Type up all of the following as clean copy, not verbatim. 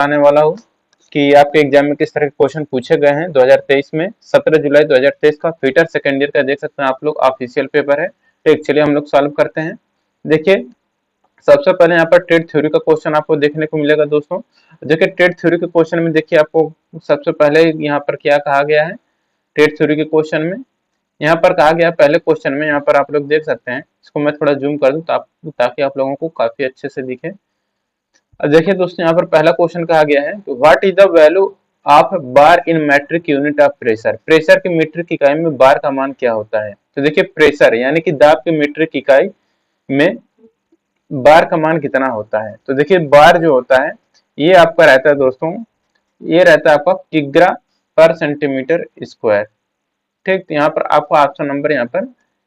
आने वाला हूँ कि आपके एग्जाम में किस तरह के क्वेश्चन पूछे गए हैं 2023 में। 17 जुलाई 2023 का फीटर सेकेंड ईयर का देख सकते हैं आप लोग, ऑफिशियल पेपर है। ठीक, चलिए हम लोग सॉल्व करते हैं। देखिए, सबसे पहले यहाँ पर ट्रेड थ्योरी का क्वेश्चन आपको देखने को मिलेगा दोस्तों। देखिए, ट्रेड थ्योरी के क्वेश्चन में देखिए आपको सबसे पहले यहाँ पर क्या कहा गया है। ट्रेड थ्योरी के क्वेश्चन में यहाँ पर कहा गया, पहले क्वेश्चन में यहाँ पर आप लोग देख सकते हैं। इसको मैं थोड़ा जूम कर दूं ताकि आप लोगों को काफी अच्छे से दिखे। अब देखिए दोस्तों, यहाँ पर पहला क्वेश्चन कहा गया है, what is the value of bar in metric unit of pressure. Pressure की मीट्रिक इकाई में बार का मान क्या होता है। तो देखिए, प्रेशर यानी कि दाब की मीट्रिक इकाई में बार का मान कितना होता है। तो देखिए, बार जो होता है ये आपका रहता है दोस्तों, ये रहता है आपका किग्रा पर सेंटीमीटर स्क्वायर। ठीक, तो यहाँ पर आपका ऑप्शन नंबर यहाँ पर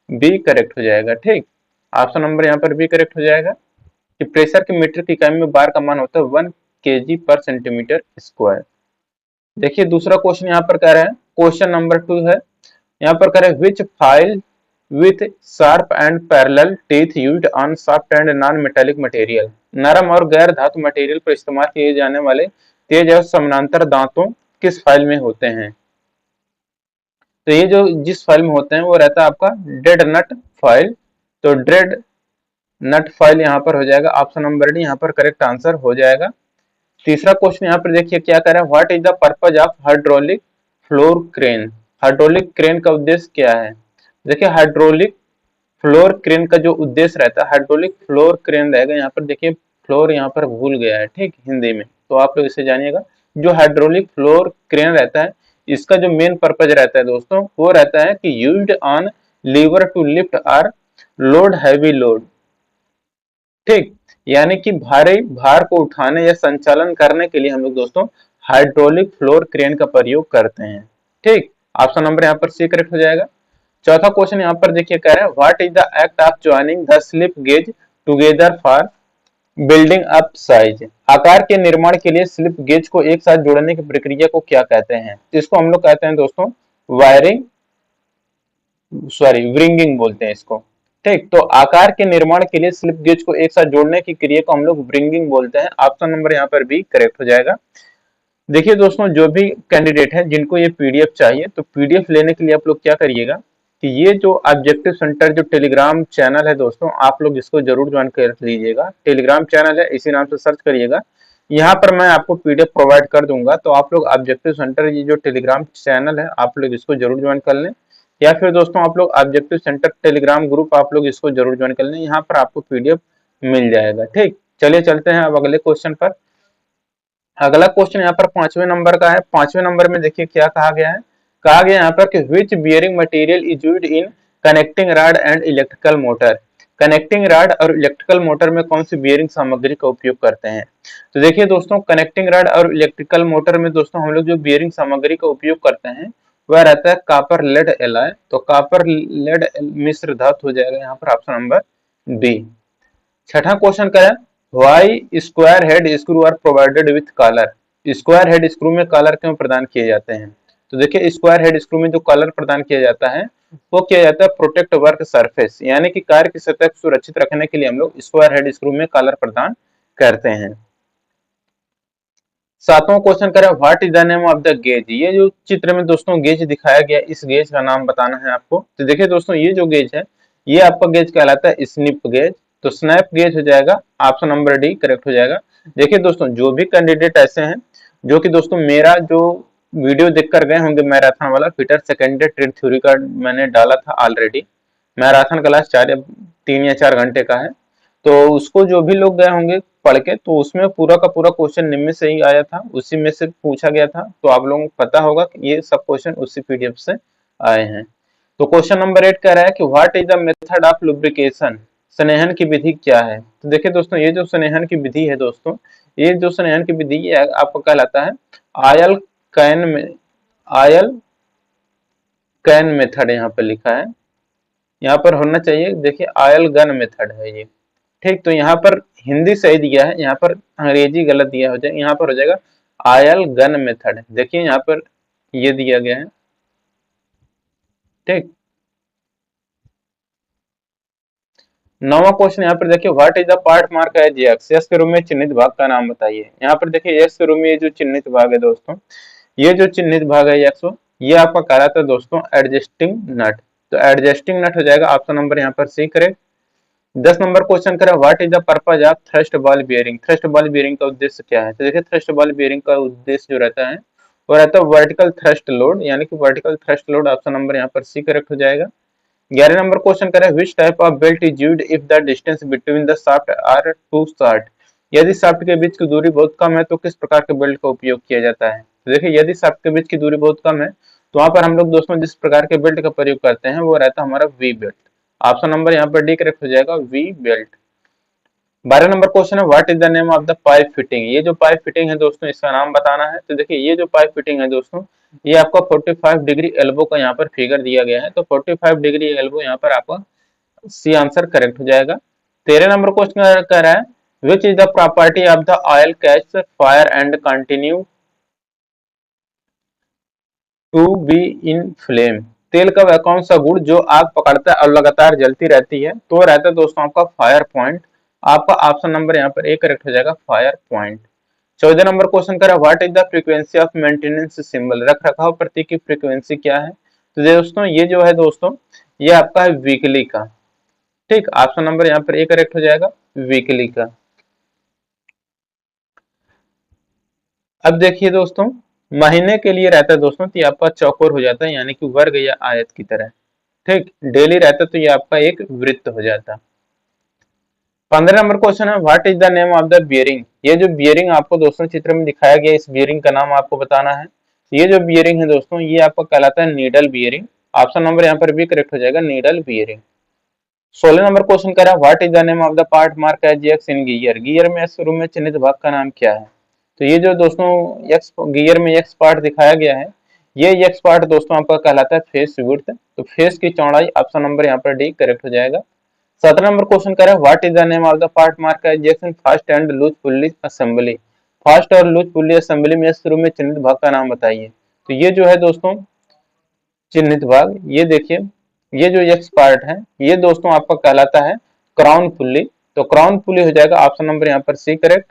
बी करेक्ट हो जाएगा। ठीक, ऑप्शन नंबर यहाँ पर बी करेक्ट हो जाएगा कि प्रेशर की मीट्रिक इकाई में बार का मान होता है 1 kg पर सेंटीमीटर स्क्वायर। देखिए, दूसरा क्वेश्चन यहाँ पर कह रहे हैं, क्वेश्चन नंबर 2 है। यहाँ पर कह रहे हैं, which file with sharp and parallel teeth used on soft and non metallic material. नरम और गैर धातु मटेरियल पर इस्तेमाल किए जाने वाले तेज और समानांतर दांतों किस फाइल में होते हैं। तो ये जो जिस फाइल में होते हैं वो रहता है आपका डेड नट फाइल। तो डेड नट फाइल यहाँ पर हो जाएगा ऑप्शन नंबर डी, यहाँ पर करेक्ट आंसर हो जाएगा। तीसरा क्वेश्चन यहाँ पर देखिए क्या कह रहा है, what is the purpose of hydraulic floor crane. Hydraulic crane का उद्देश्य क्या है। देखिए, हाइड्रोलिक फ्लोर क्रेन का जो उद्देश्य रहता है, हाइड्रोलिक फ्लोर क्रेन रहेगा। यहाँ पर देखिए, फ्लोर यहाँ पर भूल गया है, ठीक, हिंदी में, तो आप लोग इसे जानिएगा। जो हाइड्रोलिक फ्लोर क्रेन रहता है, इसका जो मेन पर्पज रहता है दोस्तों, वो रहता है कि used on lever to lift और लोड हैवी लोड। ठीक, यानी कि भारी भार को उठाने या संचालन करने के लिए हम लोग दोस्तों हाइड्रोलिक फ्लोर क्रेन का प्रयोग करते हैं। ठीक, ऑप्शन नंबर यहाँ पर सी करेक्ट हो जाएगा। चौथा क्वेश्चन यहाँ पर देखिए कह रहा है, what is the act of joining the slip gauge together for building up size. आकार के निर्माण के लिए स्लिप गेज को एक साथ जोड़ने की प्रक्रिया को क्या कहते हैं। इसको हम लोग कहते हैं दोस्तों वायरिंग, सॉरी व्रिंगिंग बोलते हैं इसको। ठीक, तो आकार के निर्माण के लिए स्लिप गेज को एक साथ जोड़ने की क्रिया को हम लोग व्रिंगिंग बोलते हैं। ऑप्शन नंबर यहाँ पर बी करेक्ट हो जाएगा। देखिए दोस्तों, जो भी कैंडिडेट है जिनको ये पीडीएफ चाहिए, तो पीडीएफ लेने के लिए आप लोग क्या करिएगा कि ये जो ऑब्जेक्टिव सेंटर जो टेलीग्राम चैनल है दोस्तों, आप लोग इसको जरूर ज्वाइन कर लीजिएगा। टेलीग्राम चैनल है, इसी नाम से सर्च करिएगा। यहाँ पर मैं आपको पीडीएफ प्रोवाइड कर दूंगा, तो आप लोग ऑब्जेक्टिव सेंटर ये जो टेलीग्राम चैनल है आप लोग इसको जरूर ज्वाइन कर लें, या फिर दोस्तों आप लोग ऑब्जेक्टिव सेंटर टेलीग्राम ग्रुप आप लोग इसको जरूर ज्वाइन कर लें। यहाँ पर आपको पीडीएफ मिल जाएगा। ठीक, चलिए चलते हैं अब अगले क्वेश्चन पर। अगला क्वेश्चन यहाँ पर 5वें नंबर का है। 5वें नंबर में देखिए क्या कहा गया है। कहा गया यहाँ पर कि which bearing material is used in connecting rod and electrical motor. Connecting rod और इलेक्ट्रिकल मोटर में कौन सी बियरिंग सामग्री का उपयोग करते हैं। तो देखिए दोस्तों, कनेक्टिंग रॉड और इलेक्ट्रिकल मोटर में दोस्तों हम लोग जो बियरिंग सामग्री का उपयोग करते हैं वह रहता है कॉपर लेड एलॉय। तो कॉपर लेड मिश्र धातु हो जाएगा यहाँ पर ऑप्शन नंबर डी। छठा क्वेश्चन क्या है, why square head screw are provided with collar. Square head screw में कॉलर क्यों प्रदान किए जाते हैं। तो देखिए, स्क्वायर हेड स्क्रू में जो कॉलर प्रदान किया जाता है वो किया जाता है प्रोटेक्ट वर्क सरफेस, यानी कि कार्य की सतह को सुरक्षित रखने के लिए हम लोग स्क्वायर हेड स्क्रू में कॉलर प्रदान करते हैं। सातवां क्वेश्चन करें, what is the name of the gauge. ये जो चित्र में दोस्तों गेज दिखाया गया, इस गेज का नाम बताना है आपको। तो देखिए दोस्तों, ये जो गेज है ये आपका गेज कहलाता है स्निप गेज। तो स्नैप गेज हो जाएगा, ऑप्शन नंबर डी करेक्ट हो जाएगा। देखिए दोस्तों, जो भी कैंडिडेट ऐसे हैं जो कि दोस्तों मेरा जो वीडियो देखकर गए होंगे मैराथन वाला फिटर सेकेंड ट्रेड थ्योरी का मैंने डाला था ऑलरेडी। मैराथन क्लास 3 या 4 घंटे का है, तो उसको जो भी लोग गए होंगे पढ़ के, तो उसमें पूरा का पूरा क्वेश्चन निम्न से ही आया था, उसी में से पूछा गया था। तो आप लोगों को पता होगा कि ये सब क्वेश्चन उसी पीडीएफ से आए हैं। तो क्वेश्चन नंबर 8 कह रहा है कि what is the method of lubrication. स्नेहन की विधि क्या है। तो देखिए दोस्तों, ये जो स्नेहन की विधि है दोस्तों, ये जो स्नेहन की विधि है आपको कहलाता है आयल कैन में, आयल कैन मेथड यहाँ पर लिखा है, यहाँ पर होना चाहिए। देखिए, आयल गन मेथड है ये। ठीक, तो यहाँ पर हिंदी सही दिया है, यहाँ पर अंग्रेजी गलत दिया हो जाए, यहाँ पर हो जाएगा आयल गन मेथड। देखिए यहाँ पर ये दिया गया है। ठीक, 9वां क्वेश्चन यहाँ पर देखिए, what is the part mark as X, यस के रूप में चिन्हित भाग का नाम बताइए। यहाँ पर देखिए यस के रूप में ये जो चिन्हित भाग है दोस्तों, ये जो चिन्हित भाग है यस, ये आपका कहलाता है दोस्तों एडजस्टिंग नट। तो एडजस्टिंग नट हो जाएगा ऑप्शन नंबर यहाँ पर सी करेक्ट। 10 नंबर क्वेश्चन करें, what is the purpose of thrust ball bearing, thrust ball bearing का उद्देश्य क्या है। तो देखिए थ्रस्ट बॉल बियरिंग का उद्देश्य जो रहता है वो रहता है वर्टिकल थ्रस्ट लोड, यानी कि vertical thrust load, option number यहाँ पर सी करेक्ट हो जाएगा। 11 नंबर क्वेश्चन करें, which type of belt is used if the distance between the shaft are too short, यदि शाफ्ट के बीच की दूरी बहुत कम है तो किस प्रकार के बेल्ट का उपयोग किया जाता है। तो देखिए यदि शाफ्ट के बीच की दूरी बहुत कम है तो वहां पर हम लोग दोस्तों जिस प्रकार के बेल्ट का प्रयोग करते हैं वो रहता है हमारा वी बेल्ट, ऑप्शन नंबर यहाँ पर डी करेक्ट हो जाएगा, वी बेल्ट। 12 नंबर क्वेश्चन है, what is the name of the pipe fitting, ये जो पाइप फिटिंग है दोस्तों इसका नाम बताना है। तो देखिए ये जो पाइप फिटिंग है दोस्तों, ये आपका 45 डिग्री एल्बो का यहाँ पर फिगर दिया गया है, तो 45 डिग्री एल्बो यहाँ पर आपका सी आंसर करेक्ट हो जाएगा। 13 नंबर क्वेश्चन कह रहा है, which is the property of the oil catch fire and continue to be in flame, तेल का वह कौन सा गुण जो आग पकड़ता है और लगातार जलती रहती है, तो रहता है दोस्तों आपका फायर पॉइंट, आपका ऑप्शन नंबर यहाँ पर ए करेक्ट हो जाएगा, फायर पॉइंट। 14 नंबर क्वेश्चन करा, what is the frequency of maintenance symbol, रख रखाव प्रतीक की फ्रीक्वेंसी क्या है। तो दोस्तों ये जो है दोस्तों ये आपका है वीकली का, ठीक, ऑप्शन नंबर यहाँ पर ए करेक्ट हो जाएगा, वीकली का। अब देखिए दोस्तों महीने के लिए रहता है दोस्तों तो ये आपका चौकोर हो जाता है, यानी कि वर्ग या आयत की तरह, ठीक। डेली रहता तो ये आपका एक वृत्त हो जाता। 15 नंबर क्वेश्चन है, what is the name of the bearing, ये जो बियरिंग आपको दोस्तों चित्र में दिखाया गया इस बियरिंग का नाम आपको बताना है। ये जो बियरिंग है दोस्तों ये आपका कहलाता है नीडल बियरिंग, ऑप्शन नंबर यहाँ पर भी करेक्ट हो जाएगा, नीडल बियरिंग। 16 नंबर क्वेश्चन कह रहा है, what is the name of the part mark as X in gear, gear में एक्स रूप में चिन्हित भाग का नाम क्या है। तो ये जो दोस्तों एक्स गियर में एक्स पार्ट दिखाया गया है, ये एक्स पार्ट दोस्तों आपका कहलाता है फेस विड्थ, तो फेस की चौड़ाई, ऑप्शन नंबर यहाँ पर डी करेक्ट हो जाएगा। 17 नंबर क्वेश्चन करें, what is the name of the part mark as X in fast and loose pulley assembly, fast और लूज पुल्ली असेंबली में शुरू में चिन्हित भाग का नाम बताइए। तो ये जो है दोस्तों चिन्हित भाग, ये देखिए ये जो एक्स पार्ट है ये दोस्तों आपका कहलाता है क्राउन पुल्ली, तो क्राउन पुल्ली हो जाएगा, ऑप्शन नंबर यहाँ पर सी करेक्ट।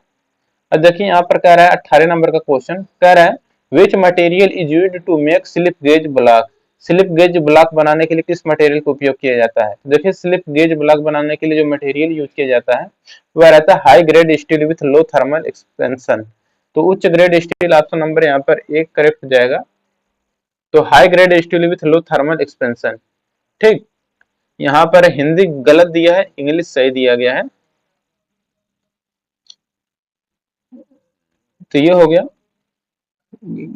अब देखिए यहाँ पर कह रहा है 18 नंबर का क्वेश्चन कह रहा है, which material is used to make slip gauge block, slip gauge block बनाने के लिए किस मटेरियल का उपयोग किया जाता है। तो देखिए स्लिप गेज ब्लॉक बनाने के लिए जो मटेरियल यूज किया जाता है वह रहता है high grade steel with low thermal expansion, तो उच्च ग्रेड स्टील, ऑप्शन नंबर यहाँ पर एक करेक्ट हो जाएगा, तो high grade steel with low thermal expansion, ठीक। यहाँ पर हिंदी गलत दिया है, इंग्लिश सही दिया गया है, तो ये हो गया।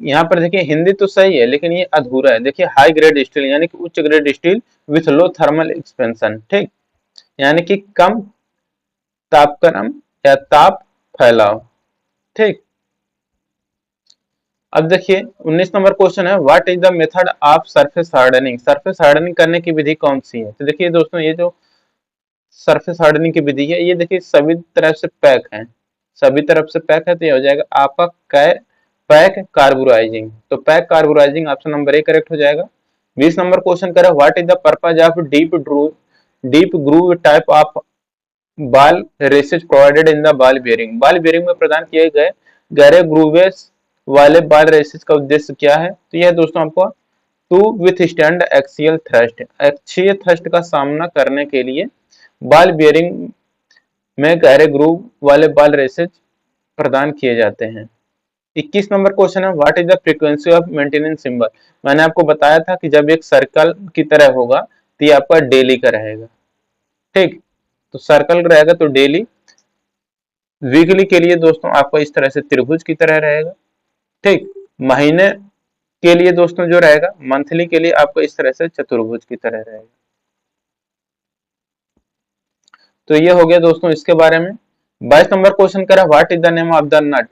यहाँ पर देखिए हिंदी तो सही है लेकिन ये अधूरा है, देखिए हाई ग्रेड स्टील यानी कि उच्च grade steel with low thermal expansion, ठीक, यानी कि कम तापक्रम या ताप फैलाव, ठीक। अब देखिए 19 नंबर क्वेश्चन है, what is the method of surface hardening, surface hardening करने की विधि कौन सी है। तो देखिए दोस्तों ये जो सरफेस हार्डनिंग की विधि है ये देखिए सभी तरफ से पैक है, सभी तरफ से पैक है, तो ये हो जाएगा आपका पैक कार्बोराइजिंग, तो pack carburizing, option number A correct हो जाएगा। 20 नंबर क्वेश्चन करें, what is the purpose of deep groove type of ball races provided in the ball bearing, ball bearing में प्रदान किए गए गहरे ग्रूवेस वाले बॉल रेसेज का उद्देश्य क्या है। तो यह दोस्तों आपको to withstand axial thrust, अक्षीय थ्रस्ट का सामना करने के लिए बॉल बेयरिंग में गहरे ग्रूव वाले बॉल रेसेज प्रदान किए जाते हैं। 21 नंबर क्वेश्चन है, what is the frequency of maintenance symbol, मैंने आपको बताया था कि जब एक सर्कल की तरह होगा तो ये आपका डेली का रहेगा, ठीक, तो सर्कल रहेगा तो डेली, वीकली के लिए दोस्तों आपका इस तरह से त्रिभुज की तरह रहेगा, ठीक, महीने के लिए दोस्तों जो रहेगा मंथली के लिए आपको इस तरह से चतुर्भुज की तरह रहेगा। तो ये हो गया दोस्तों इसके बारे में। 22 नंबर क्वेश्चन करा, what is the name of the nut,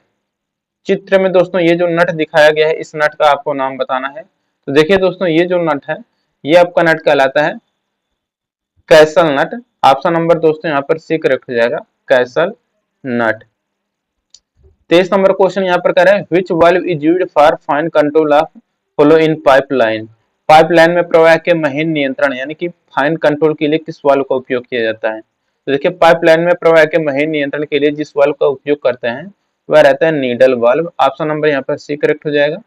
चित्र में दोस्तों ये जो नट दिखाया गया है इस नट का आपको नाम बताना है। तो देखिए दोस्तों ये जो नट है ये आपका नट कहलाता है कैसल नट, ऑप्शन नंबर दोस्तों यहाँ पर सी करेक्ट हो जाएगा, कैसल नट। 23 नंबर क्वेश्चन यहाँ पर कह रहे हैं, which valve is used for fine control of flow in pipeline, pipeline में प्रवाह के महीन नियंत्रण यानी कि फाइन कंट्रोल के लिए किस वाल्व का उपयोग किया जाता है। तो देखिए पाइपलाइन में प्रवाह के महीन नियंत्रण के लिए जिस वाल्व का उपयोग करते हैं वह रहता है नीडल वाल्व। ऑप्शन नंबर यहाँ पर सी करेक्ट हो जाएगा।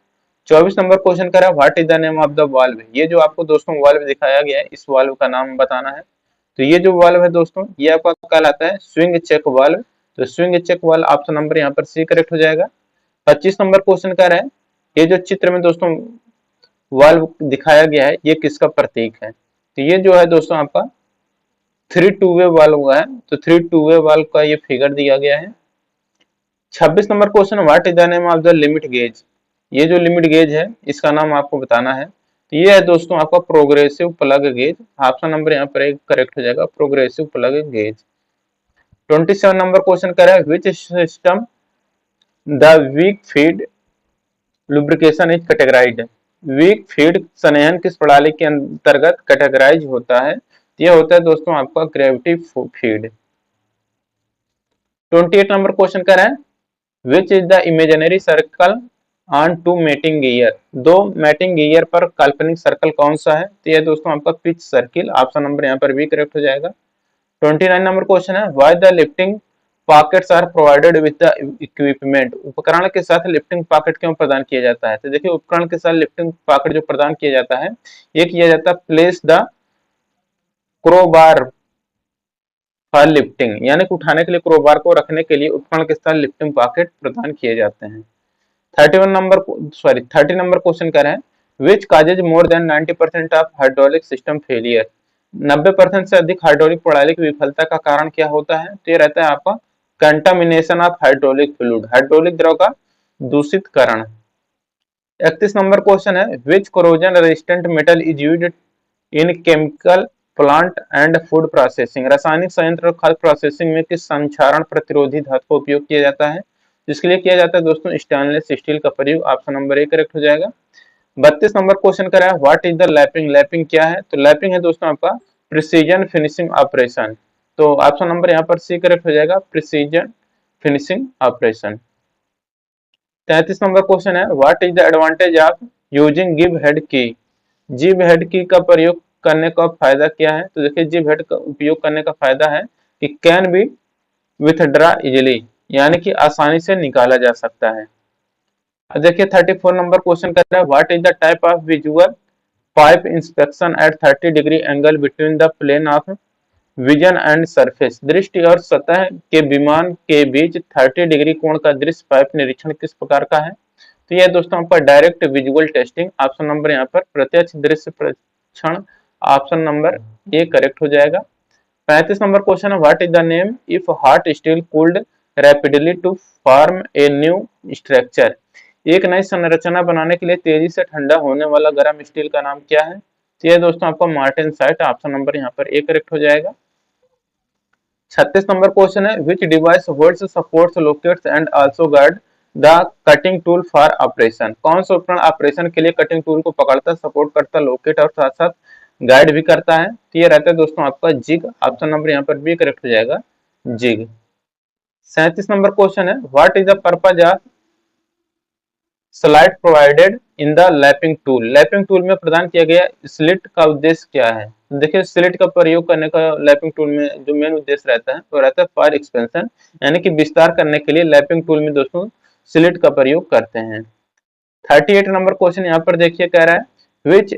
24 नंबर क्वेश्चन कर रहा है what is the name of the valve. ये जो आपको दोस्तों वाल्व दिखाया गया है इस वाल्व का नाम बताना है। तो ये जो वाल्व है दोस्तों ये आपका कहलाता है स्विंग चेक वाल्व। तो swing check valve option number यहाँ पर सी करेक्ट हो जाएगा। 25 नंबर क्वेश्चन कर रहा है ये जो चित्र में दोस्तों वाल्व दिखाया गया है ये किसका प्रतीक है। तो ये जो है दोस्तों आपका 3 टू वे वाल्व है। तो 3 टू वे वाल्व का ये फिगर दिया गया है। 26 number question what is the name of the limit gauge. ये जो लिमिट गेज है इसका नाम आपको बताना है। तो ये है दोस्तों आपका progressive plug gauge. Option number यहाँ पर एक करेक्ट हो जाएगा progressive plug gauge. 27 number question कर रहा है which system the wick feed lubrication is categorised. Wick feed संहनन किस प्रणाली के अंतर्गत कैटेगराइज होता है। ये होता है दोस्तों आपका ग्रेविटी फीड। 28 नंबर क्वेश्चन कर रहा है which is the imaginary circle on two mating gear. दो मैटिंग गियर पर काल्पनिक सर्कल कौन सा है। तो ये दोस्तों आपका पिच सर्किल। ऑप्शन नंबर यहाँ पर भी करेक्ट हो जाएगा। 29 नंबर क्वेश्चन है why the lifting pockets are provided with the equipment. उपकरण के साथ लिफ्टिंग पॉकेट क्यों प्रदान किया जाता है। तो देखिए उपकरण के साथ लिफ्टिंग पॉकेट जो प्रदान किया जाता है ये किया जाता है place the crowbar for lifting, यानी कि उठाने के लिए क्रोबार को रखने के लिए उपकरण के साथ लिफ्टिंग पॉकेट प्रदान किए जाते हैं। 30 नंबर क्वेश्चन कर रहे हैं which causes more than 90% of hydraulic system failure. 90% से अधिक हाइड्रोलिक प्रणाली की विफलता का कारण क्या होता है। तो ये रहता है आपका contamination of hydraulic fluid, hydraulic द्रव का दूषित करण। 31 नंबर क्वेश्चन है which corrosion resistant metal is used in chemical plant and food processing. रासायनिक संयंत्र और खाद्य प्रोसेसिंग में किस संक्षारण प्रतिरोधी धातु का उपयोग किया जाता है। जिसके लिए किया जाता है दोस्तों स्टेनलेस स्टील का प्रयोग। ऑप्शन नंबर ए करेक्ट हो जाएगा। 32 नंबर क्वेश्चन कर रहा है what is the lapping. Lapping क्या है। तो लैपिंग है दोस्तों आपका प्रिसीजन फिनिशिंग ऑपरेशन। तो ऑप्शन नंबर यहाँ पर सी करेक्ट हो जाएगा precision finishing operation. 33 number question है what is the advantage of using गिव हेड की। जिब हेड की का प्रयोग करने का फायदा क्या है। तो देखिए जिब हेड का उपयोग करने का फायदा है कि कैन बी विथड्रा इजिली, यानी कि आसानी से निकाला जा सकता है। अब देखिए 34 नंबर क्वेश्चन कर रहा है what is the type of visual pipe inspection at 30 degree angle between the plane of vision and surface. दृष्टि और सतह के विमान के बीच 30 डिग्री कोण का दृश्य पाइप निरीक्षण किस प्रकार का है। तो यह दोस्तों आपका direct visual testing. Option number यहाँ पर प्रत्यक्ष दृश्य परीक्षण। ऑप्शन नंबर ए करेक्ट हो जाएगा। 35 नंबर क्वेश्चन है what is the name if hot steel cooled rapidly to form a new structure. एक नई संरचना बनाने के लिए तेजी से ठंडा होने वाला गर्म स्टील का नाम क्या है। तो ये दोस्तों आपका मार्टेनसाइट। ऑप्शन नंबर यहाँ पर ए करेक्ट हो जाएगा। 36 नंबर क्वेश्चन है विच device holds supports locates and also guard the cutting tool for operation. कौन सा उपकरण ऑपरेशन के लिए कटिंग टूल को पकड़ता, सपोर्ट करता, लोकेट और साथ साथ गाइड भी करता है। तो ये रहता है दोस्तों आपका जिग। ऑप्शन नंबर यहाँ पर भी करेक्ट हो जाएगा जिग। 37 नंबर क्वेश्चन है what is the purpose of slide provided in the lapping tool. Lapping tool में प्रदान किया गया स्लिट का उद्देश्य क्या है। देखिए स्लिट का प्रयोग करने का लैपिंग टूल में जो मेन उद्देश्य रहता है वो रहता है फायर एक्सपेंशन, यानी कि विस्तार करने के लिए लैपिंग टूल में दोस्तों स्लिट का प्रयोग करते हैं। 38 नंबर क्वेश्चन यहाँ पर देखिए कह रहा है which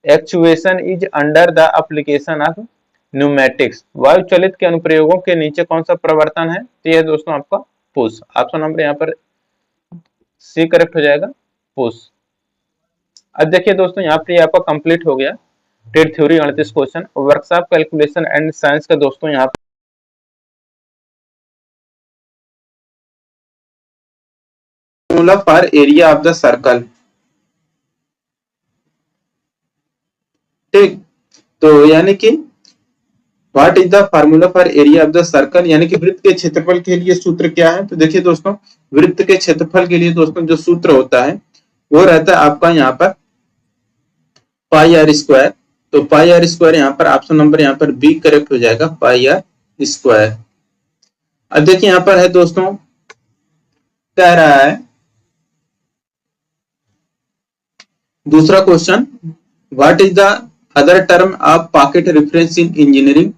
actuation is under the application of pneumatics. वायु चलित के अनुप्रयोगों के नीचे कौन सा प्रवर्तन है। तो यह दोस्तों आपका पुश। ऑप्शन नंबर यहाँ पर सी करेक्ट हो जाएगा पुश। अब देखिए दोस्तों यहाँ पर आपका कंप्लीट हो गया trade theory 38 question. Workshop calculation and science का दोस्तों यहाँ formula for area of the circle. ठीक, तो यानी कि what is the formula for area of the circle, यानी कि वृत्त के क्षेत्रफल के लिए सूत्र क्या है। तो देखिए दोस्तों वृत्त के क्षेत्रफल के लिए दोस्तों जो सूत्र होता है वो रहता है आपका यहाँ पर पाई आर स्क्वायर। तो पाई आर स्क्वायर यहाँ पर ऑप्शन नंबर यहाँ पर बी करेक्ट हो जाएगा पाई आर स्क्वायर। अब देखिए यहाँ पर है दोस्तों कह रहा है दूसरा question what is the other term of pocket reference in engineering.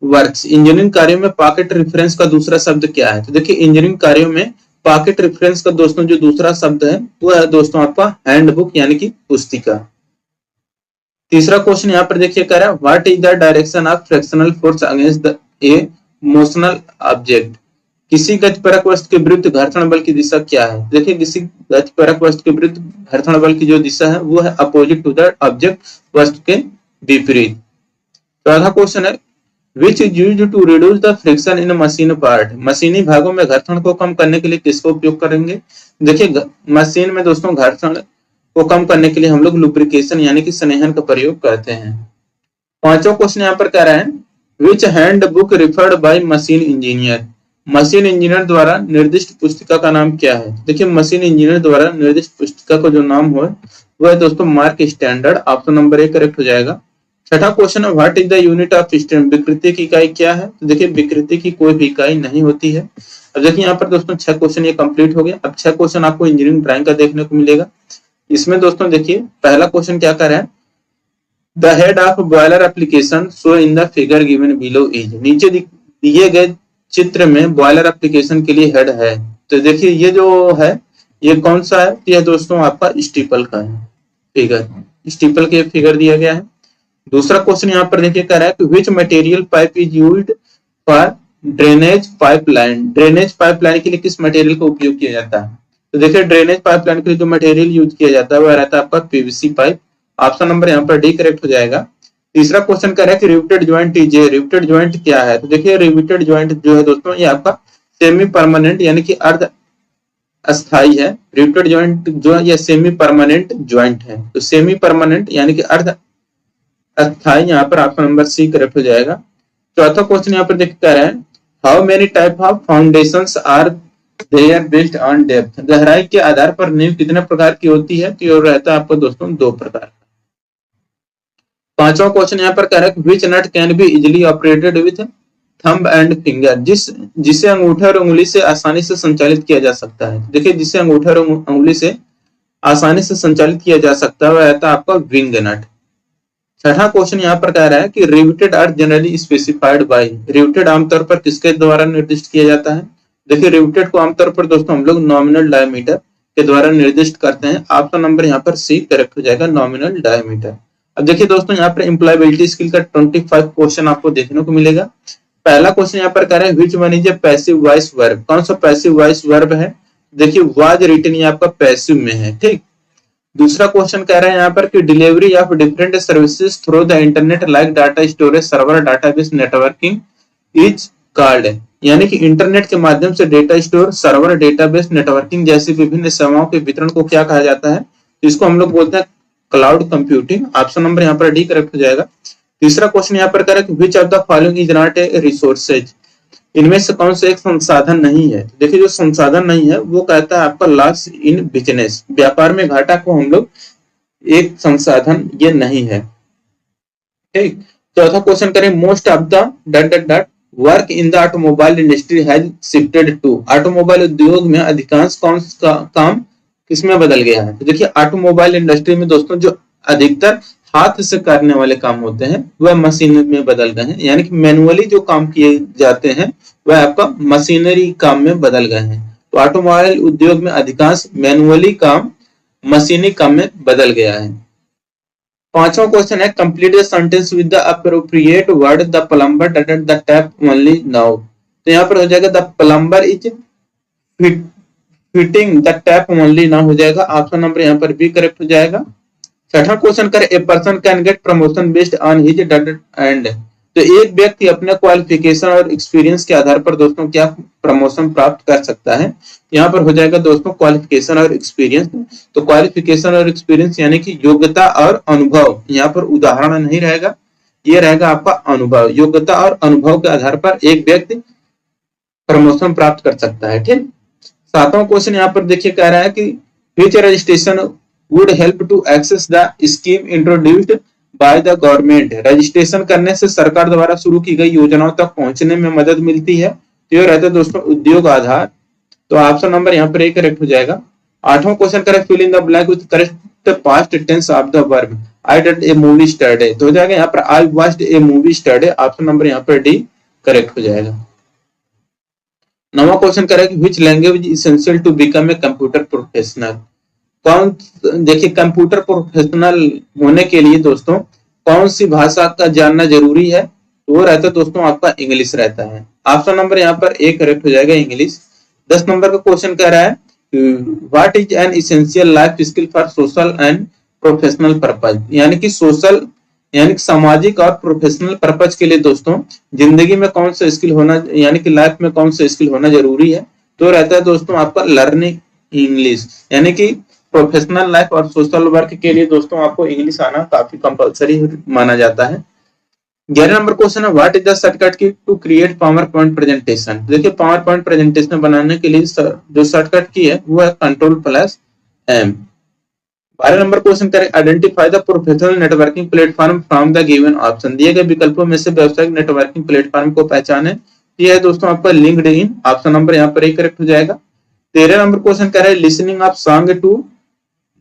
Works, engineering कार्यों में पॉकेट रेफरेंस का दूसरा शब्द क्या है? तो देखिए इंजीनियरिंग कार्यों में पॉकेट रेफरेंस का दोस्तों जो दूसरा शब्द है वो है दोस्तों आपका हैंडबुक यानी कि पुस्तिका। तीसरा क्वेश्चन यहाँ पर देखिए कह रहा है what is the direction of frictional force against A motional object, किसी गतिपरक वस्तु के विरुद्ध घर्षण बल की दिशा क्या है? देखिए किसी गतिपरक वस्तु के विरुद्ध घर्षण बल की जो दिशा है वो है अपोजिट टू द ऑब्जेक्ट, वस्तु के विपरीत। चौथा क्वेश्चन है which is used to reduce the friction in machine part, मशीनी भागों में घर्षण को कम करने के लिए किसका उपयोग करेंगे? देखिए मशीन में दोस्तों घर्षण को कम करने के लिए हम लोग लुब्रिकेशन यानी कि स्नेहन का प्रयोग करते हैं। पांचवा क्वेश्चन यहाँ पर कह रहा है which handbook referred by machine engineer, machine engineer द्वारा निर्दिष्ट पुस्तिका का नाम क्या है? देखिए मशीन इंजीनियर द्वारा निर्दिष्ट पुस्तिका का जो नाम हो वह है दोस्तों mark standard. Option number A correct हो जाएगा। छठा क्वेश्चन है what is the unit of strength, विकृति की इकाई क्या है? तो देखिए विकृति की कोई भी इकाई नहीं होती है। अब देखिए यहाँ पर दोस्तों 6 क्वेश्चन ये कंप्लीट हो गया। अब 6 क्वेश्चन आपको इंजीनियरिंग ड्राइंग का देखने को मिलेगा। इसमें दोस्तों देखिए पहला क्वेश्चन क्या कर रहा है the head of boiler application show in the figure given below is, नीचे दिए गए चित्र में बॉयलर एप्लीकेशन के लिए हेड है। तो देखिए ये जो है ये कौन सा है? यह दोस्तों आपका स्टीपल का है फिगर, स्टीपल के फिगर दिया गया है। दूसरा क्वेश्चन यहाँ पर देखिए कह रहा है कि which material pipe is used for drainage pipeline, drainage pipeline के लिए किस मटेरियल का उपयोग किया जाता है? तो देखिए ड्रेनेज पाइपलाइन के लिए जो मटेरियल यूज किया जाता है वह रहता है आपका पीवीसी पाइप। ऑप्शन नंबर यहाँ पर डी करेक्ट हो जाएगा। तीसरा क्वेश्चन कह रहा है कि riveted joint is a, riveted joint क्या है? तो देखिए रिवेटेड ज्वाइंट जो है दोस्तों ये आपका सेमी परमानेंट यानी कि अर्ध अस्थाई है। रिवेटेड ज्वाइंट जो है ये सेमी परमानेंट ज्वाइंट है, तो सेमी परमानेंट यानी कि अर्ध अस्थाई, यहाँ पर ऑप्शन नंबर सी करेक्ट हो जाएगा। चौथा क्वेश्चन यहाँ पर देख कह रहा है how many type of foundations are there based on depth, गहराई के आधार पर नींव कितने प्रकार की होती है? तो ये रहता है आपको दोस्तों 2 प्रकार। पांचवा क्वेश्चन यहाँ पर कह रहा है which nut can be easily operated with thumb and finger, जिसे अंगूठे और उंगली से आसानी से संचालित किया जा सकता है। देखिए जिसे अंगूठे और उंगली से आसानी से संचालित किया जा सकता है वह रहता है आपका विंग नट। छठा क्वेश्चन यहाँ पर कह रहा है कि riveted are generally specified by, riveted आमतौर पर किसके द्वारा निर्दिष्ट किया जाता है? देखिए रिवेटेड को आमतौर पर दोस्तों हम लोग नॉमिनल डायमीटर के द्वारा निर्दिष्ट करते हैं। ऑप्शन नंबर यहाँ पर सी करेक्ट हो जाएगा, नॉमिनल डायमीटर। अब देखिए दोस्तों यहाँ पर एम्प्लॉयबिलिटी स्किल का 25 क्वेश्चन आपको देखने को मिलेगा। पहला क्वेश्चन यहाँ पर कह रहा है which one is a passive voice verb, कौन सा पैसिव वॉइस वर्ब है? देखिए वाज रिटन ये आपका पैसिव में है, ठीक। दूसरा क्वेश्चन कह रहा है यहाँ पर कि delivery of different services through the internet like data storage server database networking is called, यानी कि इंटरनेट के माध्यम से data store server database networking जैसी विभिन्न सेवाओं के वितरण को क्या कहा जाता है? तो इसको हम लोग बोलते हैं क्लाउड कंप्यूटिंग। ऑप्शन नंबर यहाँ पर डी करेक्ट हो जाएगा। तीसरा क्वेश्चन यहाँ पर कह रहा है कि which of the following is not a resources, इनमें से कौन सा एक संसाधन नहीं है? देखिए जो संसाधन नहीं है वो कहता है आपका लॉस इन बिजनेस, व्यापार में घाटा को हम लोग एक संसाधन ये नहीं है, ठीक। चौथा क्वेश्चन करें most of the dot dot dot work in the automobile industry has shifted to, automobile उद्योग में अधिकांश कौन सा काम किसमें बदल गया है? तो देखिए ऑटोमोबाइल इंडस्ट्री में दोस्तों जो अधिकतर हाथ से करने वाले काम होते हैं वह मशीन में बदल गए हैं, यानी कि मैनुअली जो काम किए जाते हैं वह आपका मशीनरी काम में बदल गए हैं। तो ऑटोमोबाइल उद्योग में अधिकांश मैनुअली काम मशीनी काम में बदल गया है। पांचवा क्वेश्चन है complete the sentence with the appropriate word the plumber dot the tap only now, तो यहाँ पर हो जाएगा the plumber is fitting the tap only now हो जाएगा। ऑप्शन नंबर यहाँ पर बी करेक्ट हो जाएगा। छठा क्वेश्चन कर a person can get promotion based on his dot and, तो एक व्यक्ति अपने क्वालिफिकेशन और एक्सपीरियंस के आधार पर दोस्तों क्या प्रमोशन प्राप्त कर सकता है? यहाँ पर हो जाएगा दोस्तों क्वालिफिकेशन और एक्सपीरियंस। तो क्वालिफिकेशन और एक्सपीरियंस यानी कि योग्यता और अनुभव, यहाँ पर उदाहरण नहीं रहेगा, ये रहेगा आपका अनुभव। योग्यता और अनुभव के आधार पर एक व्यक्ति प्रमोशन प्राप्त कर सकता है, ठीक। सातवां क्वेश्चन यहाँ पर देखिए कह रहा है कि which registration would help to access the scheme introduced by the government, registration करने से सरकार द्वारा शुरू की गई योजनाओं तक पहुंचने में मदद मिलती है। तो ये रहता है दोस्तों उद्योग आधार। तो ऑप्शन नंबर यहाँ पर एक करेक्ट हो जाएगा। आठवां क्वेश्चन करें fill in the blank with correct the past tense of the verb I did a movie yesterday, तो हो जाएगा यहाँ पर I watched a movie yesterday, option number यहाँ पर डी करेक्ट हो जाएगा। नवा क्वेश्चन करें which language essential to become a computer professional, कौन, देखिए कंप्यूटर प्रोफेशनल होने के लिए दोस्तों कौन सी भाषा का जानना जरूरी है, तो वो रहता है दोस्तों आपका इंग्लिश रहता है। ऑप्शन नंबर यहाँ पर ए करेक्ट हो जाएगा इंग्लिश। 10 नंबर का क्वेश्चन कह रहा है what is an essential life skill for social and professional purpose, यानी कि सोशल यानी कि सामाजिक और प्रोफेशनल पर्पज के लिए दोस्तों जिंदगी में कौन सा स्किल होना, यानी कि लाइफ में कौन सा स्किल होना जरूरी है, तो रहता है दोस्तों आपका लर्निंग इंग्लिश, यानी कि प्रोफेशनल लाइफ और सोशल वर्क के लिए दोस्तों आपको इंग्लिश आना काफी कंपलसरी माना जाता है। 11 नंबर क्वेश्चन है what is the shortcut key to create PowerPoint presentation, देखिए पावर पॉइंट प्रेजेंटेशन बनाने के लिए जो शॉर्टकट की है वो है Ctrl+M। 12 नंबर क्वेश्चन करें identify the professional networking platform from the given option, दिए गए विकल्पों में से व्यावसायिक नेटवर्किंग प्लेटफॉर्म को पहचाने, ये है दोस्तों आपका लिंक्डइन, ऑप्शन नंबर यहाँ पर एक करेक्ट हो जाएगा। 13 नंबर क्वेश्चन कह रहे हैं listening of song to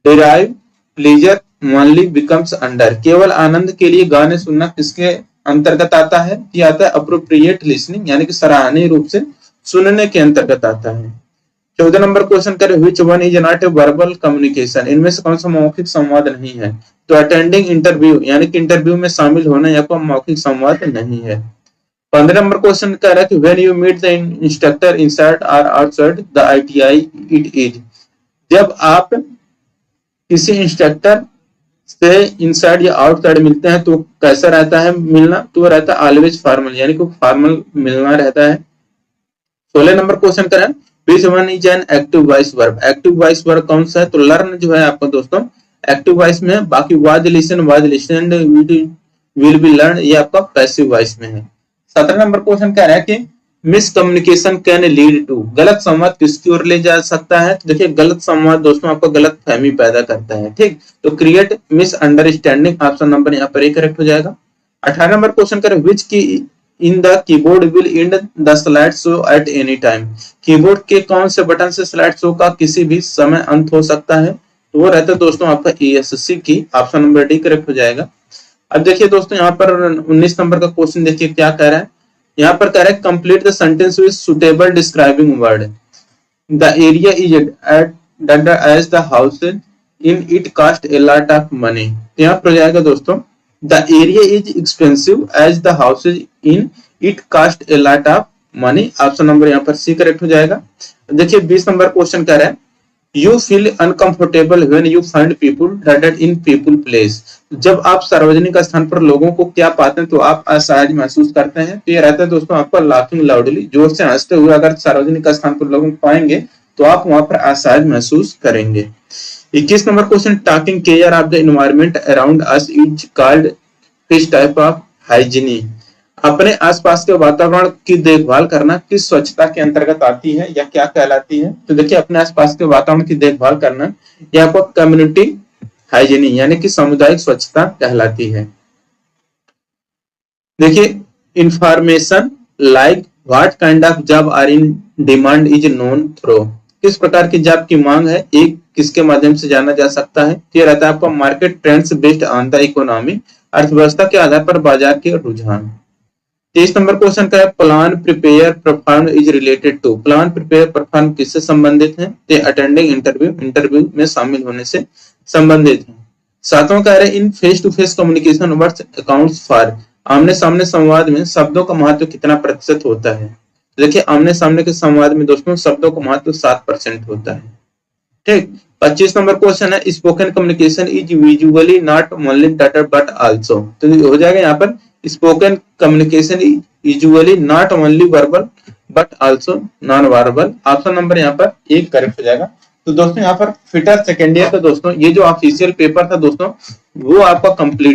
derive pleasure only becomes under, केवल आनंद के लिए गाने सुनना किसके अंतर्गत आता है, ये आता है अप्रोप्रिएट लिसनिंग, यानी कि सराहनीय रूप से सुनने के अंतर्गत आता है। 14 नंबर क्वेश्चन करें which one is not a verbal communication, इनमें से कौन सा मौखिक संवाद नहीं है, तो अटेंडिंग इंटरव्यू यानी कि इंटरव्यू में शामिल होना या कोई मौखिक संवाद नहीं है। 15 नंबर क्वेश्चन कह रहा है कि when you meet the instructor inside और outside the ITI it is, जब आप किसी इंस्ट्रक्टर से इनसाइड या आउटसाइड मिलते हैं तो कैसा रहता है मिलना, तो रहता है ऑलवेज फॉर्मल, यानी कि फॉर्मल मिलना रहता है। 16 नंबर क्वेश्चन करें which one is an active voice verb, active voice verb कौन सा है, तो लर्न जो है आपका दोस्तों एक्टिव वॉइस में, बाकी was listen will be learn ये आपका पैसिव वॉइस में है। 17 नंबर क्वेश्चन कह रहा है कि मिसकम्युनिकेशन कैन लीड टू, गलत संवाद किसकी ओर ले जा सकता है, तो देखिए गलत संवाद दोस्तों आपको गलत फहमी पैदा करता है, ठीक, तो क्रिएट मिसअंडरस्टैंडिंग, ऑप्शन नंबर यहाँ पर करेक्ट हो जाएगा। 18 नंबर क्वेश्चन करें विच की in the keyboard will and the slide show at any time, keyboard के कौन से बटन से स्लाइड शो का किसी भी समय अंत हो सकता है, तो वो रहता है दोस्तों आपका ESC की, ऑप्शन नंबर डी करेक्ट हो जाएगा। अब देखिए दोस्तों यहाँ पर 19 नंबर का क्वेश्चन देखिए क्या कह रहा है, यहाँ पर कह रहा है complete the sentence with suitable describing word, the area is at as the house in it cost a lot of money, यहाँ पर जाएगा दोस्तों the area is expensive as the house in it cost a lot of money, option number यहाँ पर C correct हो जाएगा। देखिए 20 number question कह रहा है you feel uncomfortable when you find people gathered in people place, जब आप सार्वजनिक स्थान पर लोगों को क्या पाते हैं तो आप असहज महसूस करते हैं, तो ये रहता है दोस्तों आपका लाफिंग लाउडली, जोर से हंसते हुए अगर सार्वजनिक स्थान पर लोगों को पाएंगे तो आप वहां पर असहज महसूस करेंगे। 21 number question talking care of the environment around us is called किस टाइप ऑफ हाइजीन, अपने आसपास के वातावरण की देखभाल करना किस स्वच्छता के अंतर्गत आती है या क्या कहलाती है, तो देखिए अपने आसपास के वातावरण की देखभाल करना यह आपको कम्युनिटी हाइजीन यानी कि सामुदायिक स्वच्छता कहलाती है। देखिए information like what kind of job are in demand is known through, किस प्रकार की जॉब की मांग है एक किसके माध्यम से जाना जा सकता है, ये रहता है आपका market trends based on the economy, अर्थव्यवस्था के आधार पर बाजार के रुझान। 23 नंबर क्वेश्चन का है plan prepare perform is related to, plan prepare perform किससे संबंधित है, ते अटेंडिंग इंटरव्यू में शामिल होने से संबंधित है। 7वां कह रहे in face to face communication words accounts for, आमने सामने संवाद में शब्दों का महत्व कितना प्रतिशत होता है, देखिए आमने सामने के संवाद में दोस्तों शब्दों का महत्व 7% होता है, ठीक। 25 नंबर क्वेश्चन है spoken communication is visually not only dotted but also, तो हो जाएगा यहाँ पर spoken communication usually not only verbal but also known verbal, option number यहाँ पर एक करेक्ट हो जाएगा। तो दोस्तों यहाँ पर फिटर सेकेंड ईयर का दोस्तों ये जो ऑफिशियल पेपर था दोस्तों वो आपका कंप्लीट